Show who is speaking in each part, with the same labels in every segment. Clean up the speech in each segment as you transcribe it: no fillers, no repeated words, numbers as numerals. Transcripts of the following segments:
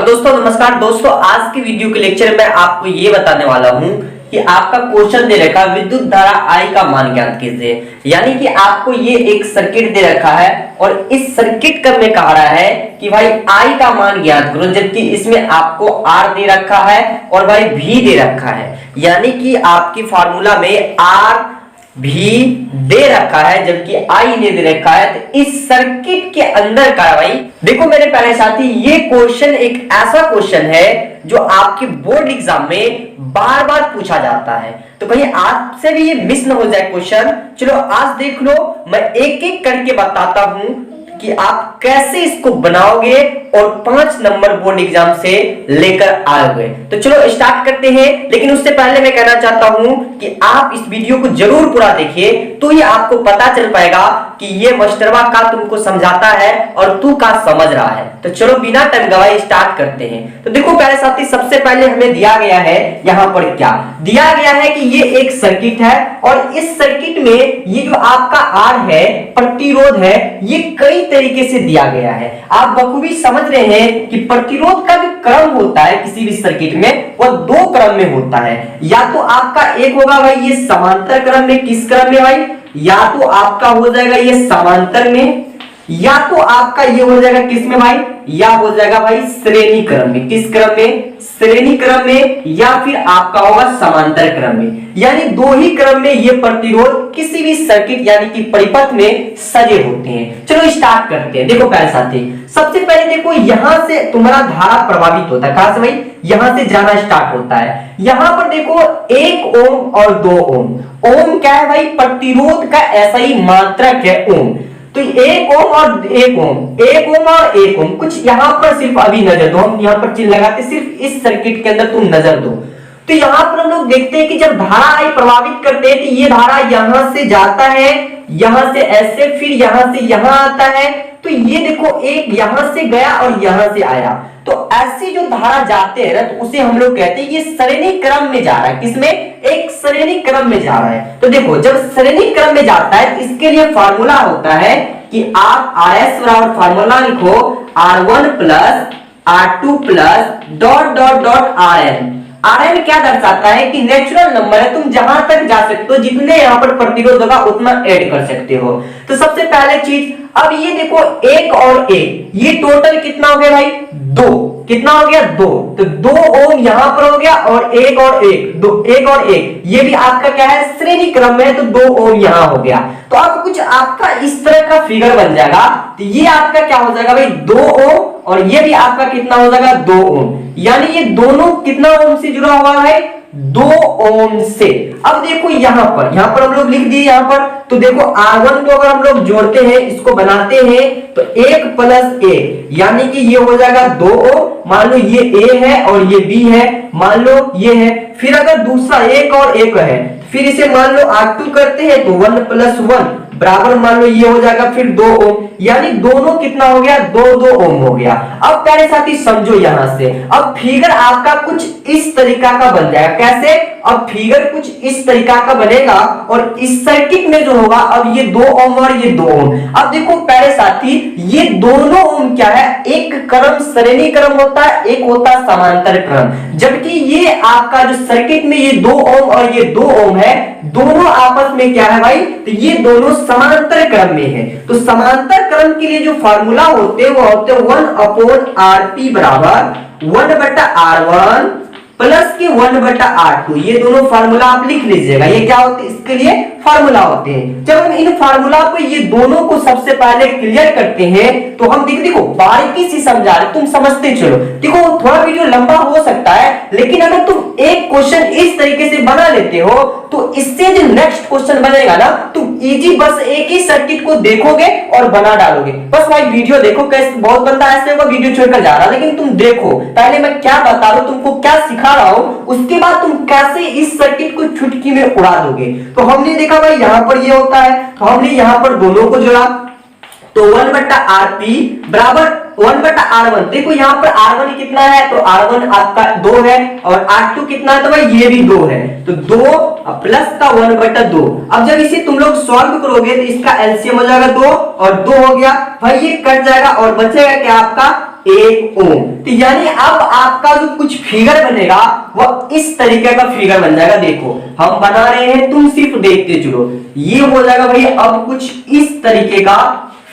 Speaker 1: दोस्तों नमस्कार दोस्तों, आज की वीडियो के लेक्चर में आपको ये बताने वाला हूँ कि आपका क्वेश्चन दे रखा विद्युत धारा I का मान ज्ञात कीजिए। यानी कि आपको ये एक सर्किट दे रखा है और इस सर्किट का में कह रहा है कि भाई I का मान ज्ञात करो, जबकि इसमें आपको R दे रखा है और भाई V दे रखा है। यानी कि आपकी फार्मूला में R भी दे रखा है जबकि I ने दे रखा है। तो इस सर्किट के अंदर का भाई देखो मेरे प्यारे साथी, ये क्वेश्चन एक ऐसा क्वेश्चन है जो आपके बोर्ड एग्जाम में बार बार पूछा जाता है। तो कहीं आपसे भी ये मिस न हो जाए क्वेश्चन। चलो आज देख लो, मैं एक एक करके बताता हूं कि आप कैसे इसको बनाओगे और 5 नंबर बोर्ड एग्जाम से लेकर आओगे। तो चलो स्टार्ट करते हैं, लेकिन उससे पहले मैं कहना चाहता हूं कि आप इस वीडियो को जरूर पूरा देखिए, तो ही आपको पता चल पाएगा कि ये मास्टरवा का तुमको समझाता है और तू का समझ रहा है। तो चलो बिना टाइम गवाए स्टार्ट करते हैं। तो देखो प्यारे साथी, सबसे पहले हमें दिया गया है, यहाँ पर क्या दिया गया है कि ये एक सर्किट है और इस सर्किट में ये जो आपका R है, प्रतिरोध है, ये कई तरीके से दिया गया है। आप बखूबी समझ रहे हैं कि प्रतिरोध का जो क्रम होता है किसी भी सर्किट में, वह 2 क्रम में होता है। या तो आपका एक होगा भाई ये समांतर क्रम में, किस क्रम में भाई, या तो आपका हो जाएगा ये समांतर में, या तो आपका ये हो जाएगा किस में भाई, या हो जाएगा भाई श्रेणी क्रम में। किस क्रम में, श्रेणी क्रम में, या फिर आपका होगा समांतर क्रम में। यानी 2 ही क्रम में ये प्रतिरोध किसी भी सर्किट यानी कि परिपथ में सजे होते हैं। चलो स्टार्ट करते हैं। देखो प्यारे साथी, सबसे पहले देखो यहां से तुम्हारा धारा प्रभावित होता है। कहां से भाई, यहां से जाना स्टार्ट होता है। यहां पर देखो 1 ओम और 2 ओम। ओम क्या है भाई, प्रतिरोध का ऐसा ही मात्रक है ओम। तो 1 ओम और 1 ओम, 1 ओम और 1 ओम, कुछ यहां पर सिर्फ अभी नजर दो, हम यहां पर चिन्ह लगाते, सिर्फ इस सर्किट के अंदर तुम नजर दो। तो यहां पर हम लोग देखते हैं कि जब धारा आई प्रभावित करते हैं, तो ये धारा यहां से जाता है, यहां से ऐसे, फिर यहां से यहां आता है। तो ये देखो एक यहां से गया और यहां से आया। तो ऐसी जो धारा जाते हैं ना, तो उसे हम लोग कहते हैं ये श्रेणी क्रम में जा रहा है। किसमें, एक श्रेणी क्रम में जा रहा है। तो देखो जब श्रेणी क्रम में जाता है, इसके लिए फार्मूला होता है कि आप RS बराबर फार्मूला लिखो R1 plus R2 plus dot dot dot RN। RN क्या दर्शाता है कि नेचुरल नंबर है, तुम जहां तक जा सकते हो, जितने यहां पर प्रतिरोध होगा उतना ऐड कर सकते हो। तो सबसे पहले चीज, अब ये देखो 1 और 1, ये टोटल कितना हो गया भाई, 2। कितना हो गया, 2। तो 2 ओम यहां पर हो गया और 1 और 1, 2, 1 और 1, ये भी आपका क्या है, श्रेणी क्रम में है, तो 2 ओम यहां हो गया। तो अब कुछ आपका इस तरह का फिगर बन जाएगा। तो ये आपका क्या हो जाएगा भाई, 2 ओम, और ये भी आपका कितना हो जाएगा, 2 ओम। यानी ये दोनों कितना ओम से जुड़ा हुआ है, 2 ओम से। अब देखो यहां पर हम लोग लिख दिए यहां पर। तो देखो R1 को अगर हम लोग जोड़ते हैं, इसको बनाते हैं, तो 1 प्लस 1 यानी कि ये हो जाएगा 2 ओम। मान लो ये A है और ये B है, मान लो ये है। फिर अगर दूसरा 1 और 1 है, फिर इसे मान लो R2 करते हैं, तो 1 प्लस 1 बराबर मान लो ये हो जाएगा फिर 2 ओम। यानी दोनों कितना हो गया, 2 ओम हो गया। अब प्यारे साथी समझो, यहां से अब फिगर आपका कुछ इस तरीका का बन जाएगा। कैसे, अब फिगर कुछ इस तरीका का बनेगा और इस सर्किट में जो होगा, अब ये 2 ओम और ये 2 ओम। अब देखो प्यारे साथी, ये दोनों ओम क्या है, एक क्रम श्रेणी क्रम होता है, एक होता है समांतर क्रम। जबकि ये आपका जो सर्किट में ये 2 ओम और ये 2 ओम है, दोनों आपस में क्या है भाई, तो ये दोनों समांतर क्रम में है। तो समांतर क्रम के लिए जो फार्मूला होते हैं वो होते हैं 1/RP बराबर 1/R1 प्लस के 1/R2। ये दोनों फार्मूला आप लिख लीजिएगा। ये क्या होते हैं, इसके लिए फार्मूला होते हैं। जब हम इन फार्मूला को ये दोनों को सबसे पहले क्लियर करते हैं, तो हम देखो बारीकी से समझा रहे, तुम समझते चलो। देखो थोड़ा वीडियो लंबा हो सकता है, लेकिन अगर तुम एक क्वेश्चन इस तरीके से बना लेते हो, तो इससे जो नेक्स्ट क्वेश्चन बनेगा ना, तुम इजी बस एक ही सर्किट को देखोगे और बना डालोगे। बस भाई वीडियो देखो, कैसे बहुत बंदा ऐसे होगा वीडियो छोड़कर जा रहा, लेकिन तुम देखो पहले मैं क्या बता रहा हूं, तुमको क्या सिखा रहा हूं, उसके बाद तुम कैसे इस सर्किट को चुटकी में उड़ा दोगे। तो हमने देखा भाई यहां पर ये होता है, तो हमने यहां पर दोनों को जोड़ा, तो 1/RP बराबर 1/R1। देखो यहाँ पर R1 कितना है, तो R1 आपका 2 है और R2 कितना है, तो भाई ये भी 2 है। तो 2 प्लस का 1/2। अब जब इसे तुम लोग सॉल्व करोगे, तो इसका एलसीएम हो जाएगा 2 और 2 हो गया भाई, ये कट जाएगा और बचेगा क्या आपका 1 ओम। तो यानी अब आपका जो कुछ फिगर बनेगा वो इस तरीके का फिगर बन जाएगा। देखो हम बना रहे हैं, तुम सिर्फ देखते चलो। ये हो जाएगा भाई अब कुछ इस तरीके का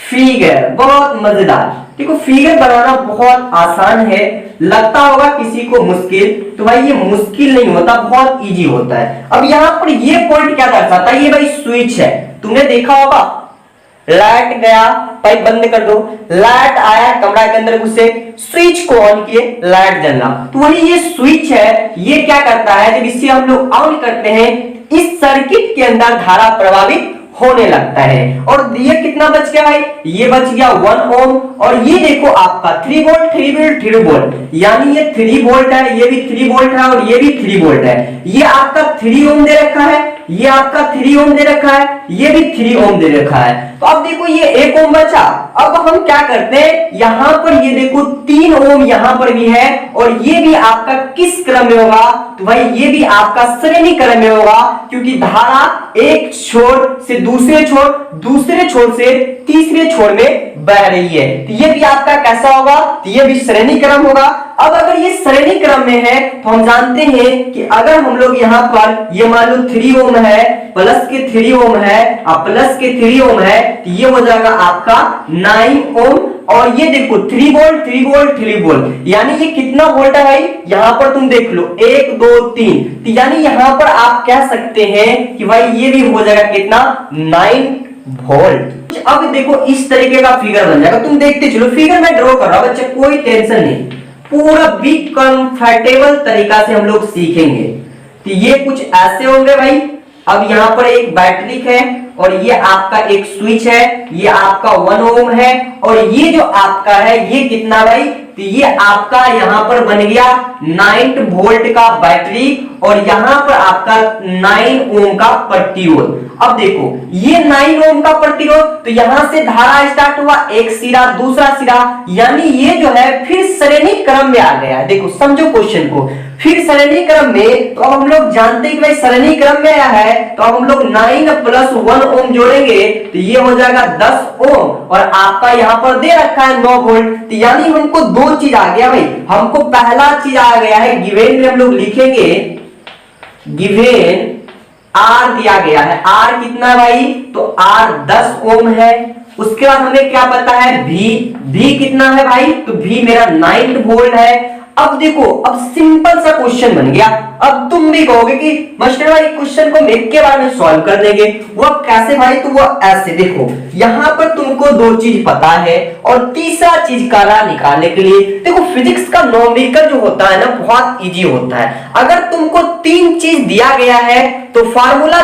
Speaker 1: फिगर, बहुत मजेदार। देखो फिगर बनाना बहुत आसान है, लगता होगा किसी को मुश्किल, तो भाई ये मुश्किल नहीं होता, बहुत इजी होता है। अब यहाँ पर ये पॉइंट क्या दर्शाता है, ये भाई स्विच है, तुमने देखा होगा। लाइट गया, पाइप बंद कर दो, लाइट आया, कमरा के अंदर घुसे, स्विच को ऑन किए, लाइट जलना। तो वही ये स्विच है, ये क्या करता है, जब इसे हम लोग ऑन करते हैं इस सर्किट के अंदर धारा प्रभावित होने लगता है। और ये कितना बच गया भाई, ये बच गया 1 ओम। और ये देखो आपका 3 वोल्ट 3 वोल्ट 3 वोल्ट, यानी ये 3 वोल्ट है, ये भी 3 वोल्ट है और ये भी 3 वोल्ट है। ये आपका 3 ओम दे रखा है, ये आपका 3 ओम दे रखा है, ये भी 3 ओम दे रखा है। तो अब देखो ये 1 ओम बचा। अब हम क्या करते हैं, यहां पर ये देखो 3 ओम यहां पर भी है, और ये भी आपका किस क्रम में होगा, तो भाई ये भी आपका श्रेणी क्रम में होगा, क्योंकि धारा एक छोर से दूसरे छोर से तीसरे छोर में बह रही है। तो ये भी आपका कैसा होगा, तो ये भी श्रेणी क्रम होगा। अब अगर ये श्रेणी क्रम में है तो हम जानते हैं कि अगर हम लोग यहाँ पर ये मान लो 3 ओम है, प्लस के 3 ओम है, प्लस के 3 ओम है, तो ये हो जाएगा आपका 9 ओम। और ये देखो 3 वोल्ट 3 वोल्ट 3 वोल्ट, यानी ये कितना वोल्ट है भाई, यहां पर तुम देख लो 1 2 3, तो यानी यहां पर आप कह सकते हैं कि भाई ये भी हो जाएगा कितना 9 वोल्ट। अब देखो इस तरीके का फिगर बन जाएगा, तुम देखते चलो। फिगर मैं ड्रॉ कर रहा हूं बच्चे, कोई टेंशन नहीं, पूरा भी कंफर्टेबल तरीका से हम लोग सीखेंगे। तो ये कुछ ऐसे होंगे भाई। अब यहाँ पर एक बैटरी है और ये आपका एक स्विच है, ये आपका 1 ओम है, और ये जो आपका है ये कितना भाई, तो ये आपका यहाँ पर बन गया 9 वोल्ट का बैटरी, और यहाँ पर आपका 9 ओम का प्रतिरोध। अब देखो ये 9 ओम का प्रतिरोध, तो यहां से धारा स्टार्ट हुआ, एक सिरा दूसरा सिरा, यानी ये जो है फिर श्रेणी क्रम में आ गया। देखो समझो क्वेश्चन को, फिर श्रेणी क्रम में, तो अब हम लोग जानते हैं कि भाई श्रेणी क्रम में आया है, तो अब हम लोग 9 प्लस 1 ओम जोड़ेंगे तो ये हो जाएगा 10 ओम, और आपका यहाँ पर दे रखा है 9 वोल्ट। तो यानी हमको दो चीज आ गया भाई, हमको पहला चीज आ गया है, गिवेन में हम लोग लिखेंगे, गिवेन आर दिया गया है, आर कितना भाई, तो आर 10 ओम है। उसके बाद हमें क्या पता है, भी कितना है भाई, तो भी मेरा 9 वोल्ट है। अब देखो अब सिंपल सा क्वेश्चन बन गया। अब तुम भी कहोगे कि मास्टर भाई क्वेश्चन को मैथ के बारे में सॉल्व कर देंगे, वो कैसे भाई, तो वो ऐसे। देखो यहां पर तुमको दो चीज पता है और तीसरा चीज करा निकालने के लिए, देखो फिजिक्स का न्यूमेरिकल जो होता है ना बहुत इजी होता है। अगर तुमको 3 चीज दिया गया है तो फार्मूला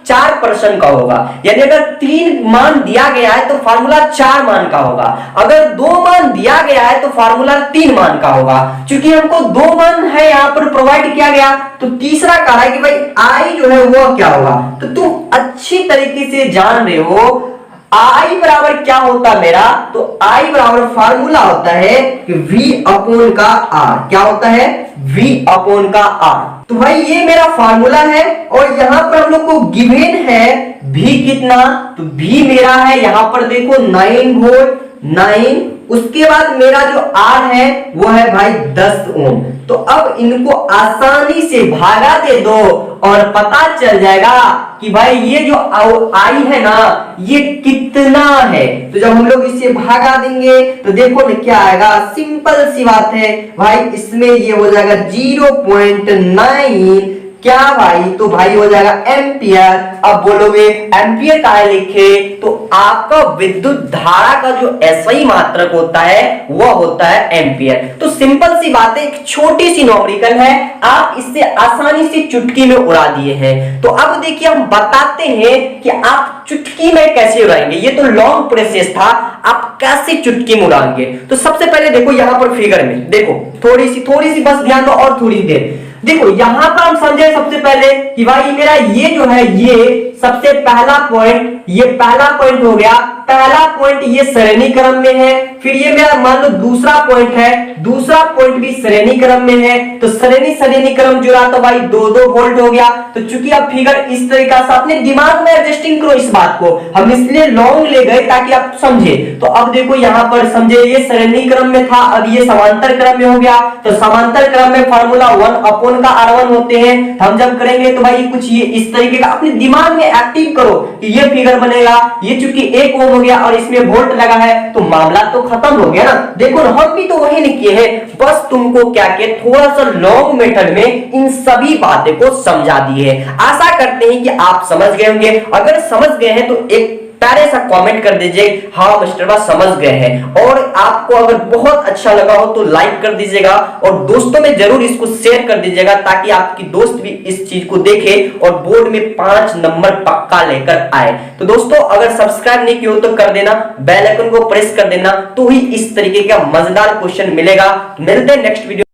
Speaker 1: 4% का होगा, यानी अगर 3 मान दिया गया है तो फार्मूला 4 मान का होगा, अगर 2 मान दिया गया है तो फार्मूला 3 मान का होगा। क्योंकि हमको 2 मान है यहाँ पर प्रोवाइड किया गया, तो तीसरा कहा है कि भाई आई जो है वो क्या होगा। तो तुम अच्छी तरीके से जान रहे हो आई बराबर क्या होता है मेरा, तो आई बराबर फार्मूला होता है कि V अपॉन का R, क्या होता है, V अपॉन का R। तो भाई ये मेरा फार्मूला है, और यहां पर हम लोग को गिवन है V कितना, तो V मेरा है यहाँ पर देखो 9 वोल्ट 9, उसके बाद मेरा जो R है वो है भाई 10 ओम। तो अब इनको आसानी से भागा दे दो और पता चल जाएगा कि भाई ये जो आई है ना ये कितना है। तो जब हम लोग इसे भागा देंगे तो देखो ना क्या आएगा, सिंपल सी बात है भाई, इसमें ये हो जाएगा 0.9 क्या भाई, तो भाई हो जाएगा एम्पियर। अब बोलोगे एम्पियर का लिखे, तो आपका विद्युत धारा का जो एसआई मात्रक होता है वह होता है एम्पियर। तो सिंपल सी बात है, एक छोटी सी न्यूमेरिकल है, आप इससे आसानी से चुटकी में उड़ा दिए हैं। तो अब देखिए हम बताते हैं कि आप चुटकी में कैसे उड़ाएंगे। ये तो लॉन्ग प्रोसेस था, आप कैसे चुटकी में उड़ाएंगे। तो सबसे पहले देखो यहाँ पर फिगर में देखो, थोड़ी सी बस ध्यान दो और थोड़ी देर देखो। यहां पर हम समझे सबसे पहले कि भाई मेरा ये जो है ये सबसे पहला पॉइंट, ये पहला पॉइंट हो गया, पहला पॉइंट ये श्रेणी क्रम में है, फिर ये मेरा मान लो दूसरा पॉइंट है, दूसरा पॉइंट भी श्रेणी क्रम में है, तो श्रेणी क्रम जुड़ा तो भाई 2-2 वोल्ट हो गया। तो चूंकि अब फिगर इस तरीका से अपने दिमाग में एडजस्टिंग करो, इस बात को हम इसलिए लॉन्ग ले गए ताकि आप समझे। तो अब देखो यहां पर समझे, ये श्रेणी क्रम में था, अब ये समांतर क्रम में हो गया। तो समांतर क्रम में फार्मूला 1/R1 होते हैं। हम जब करेंगे तो भाई कुछ ये इस तरीके का अपने दिमाग में एक्टिव करो कि ये फिगर बनेगा। ये चूंकि 1 ओम हो गया और इसमें वोल्ट लगा है तो मामला तो खत्म हो गया ना। देखो हम भी तो वही लिखे हैं, बस तुमको क्या किया, थोड़ा सा लॉन्ग मेथड में इन सभी बातें को समझा दी है। आशा करते हैं कि आप समझ गए होंगे। अगर समझ गए हैं तो एक प्यारे सा कमेंट कर दीजिए, हाँ मास्टर समझ गए हैं। और आपको अगर बहुत अच्छा लगा हो तो लाइक कर दीजिएगा और दोस्तों में जरूर इसको शेयर कर दीजिएगा ताकि आपकी दोस्त भी इस चीज को देखे और बोर्ड में 5 नंबर पक्का लेकर आए। तो दोस्तों अगर सब्सक्राइब नहीं किया हो तो कर देना, बेल आइकन को प्रेस कर देना, तो ही इस तरीके का मजेदार क्वेश्चन मिलेगा। मिलते हैं नेक्स्ट वीडियो।